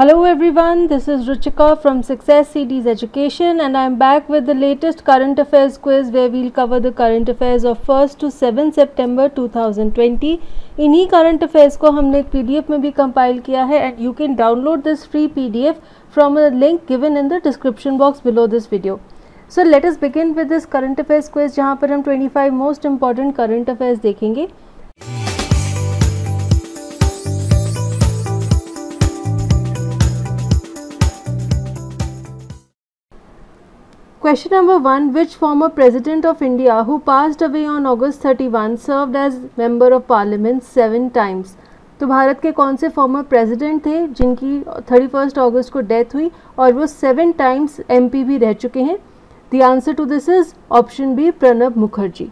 Hello everyone, this is Ruchika from Success Cities Education and I am back with the latest current affairs quiz where we'll cover the current affairs of 1st to 7th September 2020. इन्हीं current affairs को हमने एक PDF में भी compile किया है and you can download this free PDF from a link given in the description box below this video. So let us begin with this current affairs quiz जहाँ पर हम 25 most important current affairs देखेंगे. Question number 1. Which former President of India who passed away on August 31 served as Member of Parliament 7 times? तो भारत के कौन से former president थे जिनकी 31 अगस्त को डेथ हुई और वो 7 टाइम्स MP भी रह चुके हैं? The answer to this is option B, Pranab Mukherjee.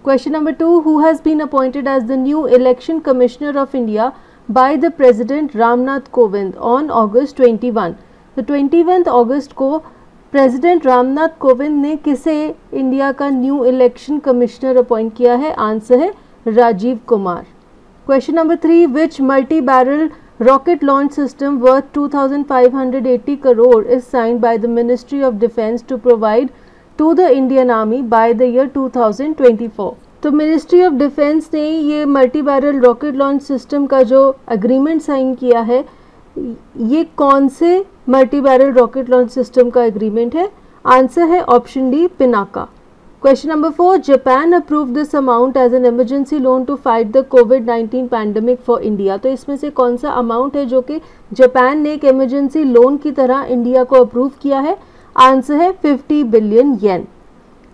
Question number 2. Who has been appointed as the new Election Commissioner of India by the President Ramnath Kovind on August 21? तो 21 अगस्त को president Ramnath Kovind ने किसे India का new election commissioner appoint किया है? Answer है Rajiv Kumar. Question number 3. Which multi barrel rocket launch system worth 2580 crore is signed by the ministry of defence to provide to the Indian army by the year 2024? तो ministry of defence ने ये multi barrel rocket launch system का जो agreement sign किया है, ये कौन से multi barrel rocket launch system का एग्रीमेंट है? आंसर है option D, Pinaka. Question number 4. Japan approve this amount as an emergency loan to fight the कोविड-19 पैंडेमिक फॉर इंडिया. तो इसमें से कौन सा अमाउंट है जो कि जापान ने एक इमरजेंसी लोन की तरह इंडिया को अप्रूव किया है? आंसर है 50 billion yen.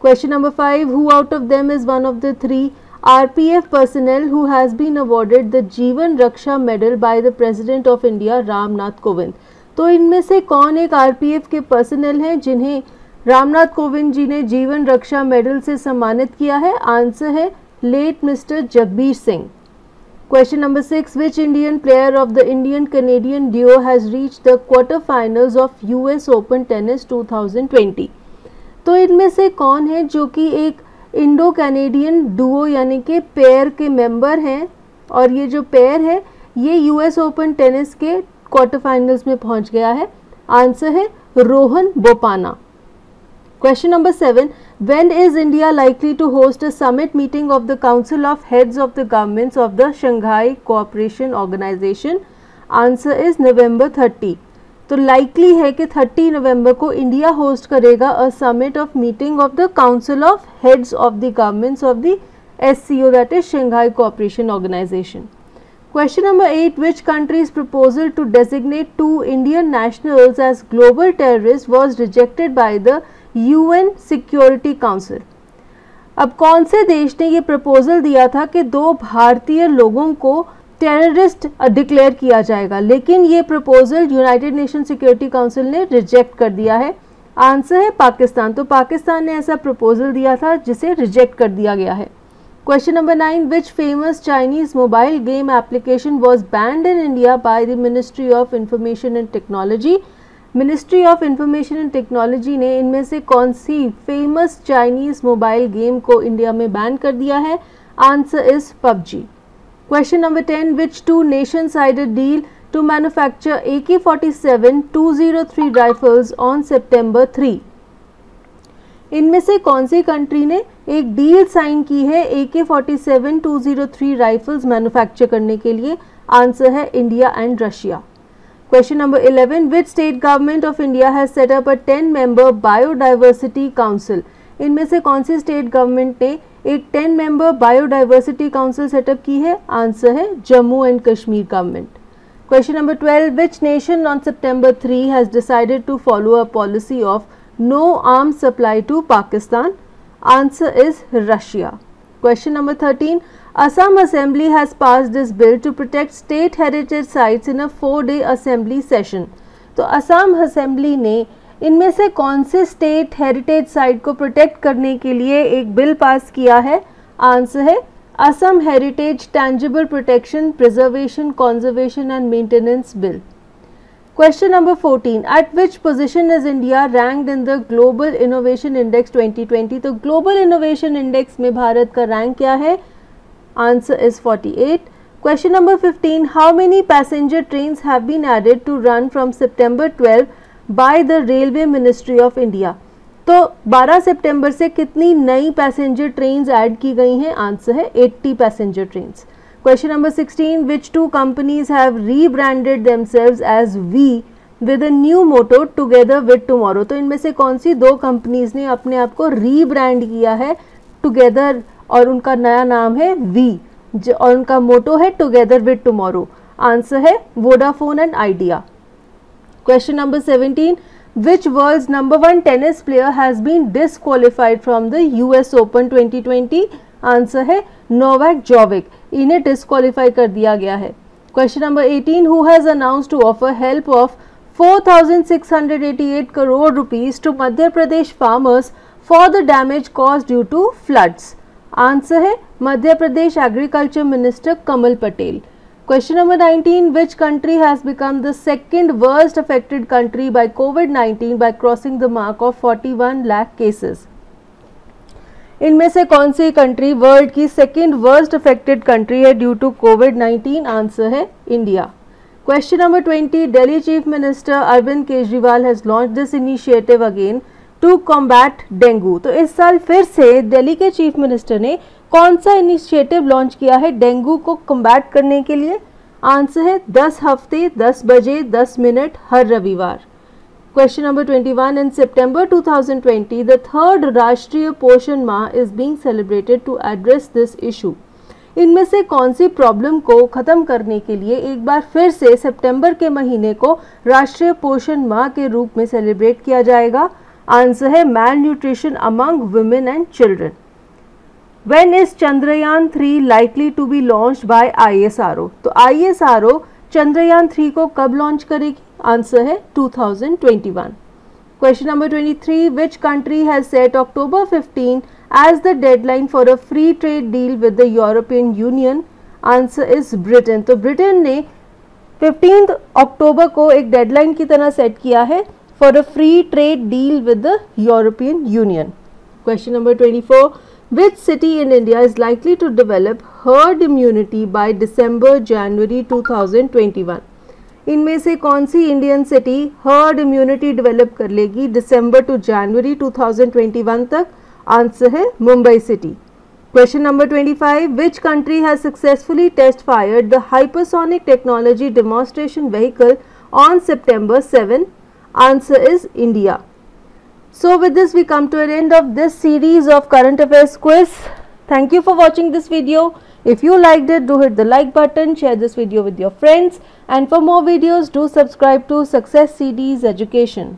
Question number 5. Who out of them is one of the 3 RPF personnel who has been awarded the Jeevan Raksha medal by the President of India Ramnath Kovind? तो इनमें से कौन एक RPF के पर्सनल हैं जिन्हें रामनाथ कोविंद जी ने जीवन रक्षा मेडल से सम्मानित किया है? आंसर है late mister Jagbir Singh. Question number 6. Which Indian player of the Indian Canadian duo has reached the quarter finals of US open tennis 2020? तो इनमें से कौन है जो कि एक इंडो कैनेडियन डुओ यानी कि पेयर के मेंबर हैं और ये जो पेयर है ये US ओपन टेनिस के क्वार्टर फाइनल्स में पहुंच गया है? आंसर है Rohan Bopanna. Question number 7. When is India likely to host a summit meeting of the council of heads of the governments of the Shanghai cooperation organisation? Answer is November 30. तो likely है कि 30 नवंबर को India host करेगा a summit of meeting of the council of heads of the governments of the SCO, that is Shanghai cooperation organisation. Question number 8. Which country's proposal to designate 2 Indian nationals as global terrorists was rejected by the UN Security Council? अब कौन से देश ने ये proposal दिया था कि 2 भारतीय लोगों को टेररिस्ट डिक्लेयर किया जाएगा, लेकिन ये proposal United nation security council ने रिजेक्ट कर दिया है? आंसर है पाकिस्तान. तो पाकिस्तान ने ऐसा प्रपोजल दिया था जिसे रिजेक्ट कर दिया गया है. Question number 9. Which famous Chinese mobile game application was banned in India by the Ministry of Information and Technology? Ministry of Information and Technology ने इनमें से कौन सी famous Chinese mobile game को इंडिया में बैन कर दिया है? Answer is PUBG. Question number 10. Which 2 nations signed a deal to manufacture AK-47 203 rifles on September 3? इनमें से कौन सी कंट्री ने एक डील साइन की है AK-47 203 राइफल्स मैन्युफैक्चर करने के लिए? आंसर है India and Russia. Question number 11. Which state government of India has set up a 10 member biodiversity council? इनमें से कौन सी स्टेट गवर्नमेंट ने एक 10 मेंबर बायोडाइवर्सिटी काउंसिल सेटअप की है? आंसर है Jammu and Kashmir government. Question number 12. Which nation on September 3 has decided to follow a policy of no arms supply to Pakistan? Answer is Russia. Question number 13. Assam Assembly has passed this bill to protect state heritage sites in a 4-day assembly session. तो Assam assembly ने इनमें से कौन से state heritage site को protect करने के लिए एक बिल पास किया है? आंसर है Assam heritage tangible protection preservation conservation and maintenance bill. Question number 14. At which position is India ranked in the Global Innovation Index 2020? तो Global Innovation Index में भारत का रैंक क्या है? Answer is 48. Question number 15. How many passenger trains have been added to run from September 12 by the Railway Ministry of India? तो 12 सितंबर से कितनी नई passenger trains add की गई हैं? आंसर है 80 passenger trains. Question number 16. Which two companies have rebranded themselves as V with a new motto together with tomorrow? तो इनमें से कौन सी दो कंपनीज ने अपने आप को रीब्रांड किया है टुगेदर और उनका नया नाम है V और उनका मोटो है टुगेदर विद टुमारो? आंसर है Vodafone and idea. Question number 17. Which world's number 1 tennis player has been disqualified from the US Open 2020? Answer है नोवाक जोविक, इन्हें डिस्क्वालीफाई कर दिया गया है। Question number 18. Who has announced to offer help of 4,688 crore rupees to Madhya Pradesh farmers for the damage caused due to floods? Answer है Madhya Pradesh agriculture minister Kamal Patel. Question number 19. Which country has become the second worst affected country by COVID-19 by crossing the mark of 41 lakh cases? इनमें से कौन सी country world की second worst affected country है due to covid? Answer है India. Question number 20. Delhi Chief Minister Arvind Kejriwal has launched this initiative again to combat dengue. तो इस साल फिर से दिल्ली के चीफ मिनिस्टर ने कौन सा इनिशिएटिव लॉन्च किया है डेंगू को कम्बैट करने के लिए? आंसर है 10 हफ्ते 10 बजे 10 मिनट हर रविवार। Question number 21. In September 2020 the third Rashtriya Poshan Maah is being celebrated to address this issue. इनमें से कौन सी प्रॉब्लम को खत्म करने के लिए एक बार फिर से सितंबर के महीने को राष्ट्रीय पोषण माह के रूप में सेलिब्रेट किया जाएगा? आंसर है malnutrition among women and children. When is Chandrayaan 3 likely to be launched by ISRO? तो ISRO चंद्रयान 3 को कब लॉन्च करेगी? आंसर है 2021। Question number 23. Which country has set October 15 as the deadline for a free trade deal with the European Union? Answer is Britain. तो Britain ने 15 अक्टूबर को एक deadline की तरह सेट किया है for a free trade deal with the European union. Question number 24. Which city in India is likely to develop herd immunity by December-January 2021? इनमें से कौन सी Indian city herd immunity develop कर लेगी दिसंबर टू जनवरी 2021 तक? आंसर है Mumbai city. Question number 25. Which country has successfully test fired the hypersonic technology demonstration vehicle on September 7? Answer is India. So with this we come to an end of this series of current affairs quiz. Thank you for watching this video. If you liked it, do hit the like button, share this video with your friends, and for more videos do subscribe to Success CDs Education.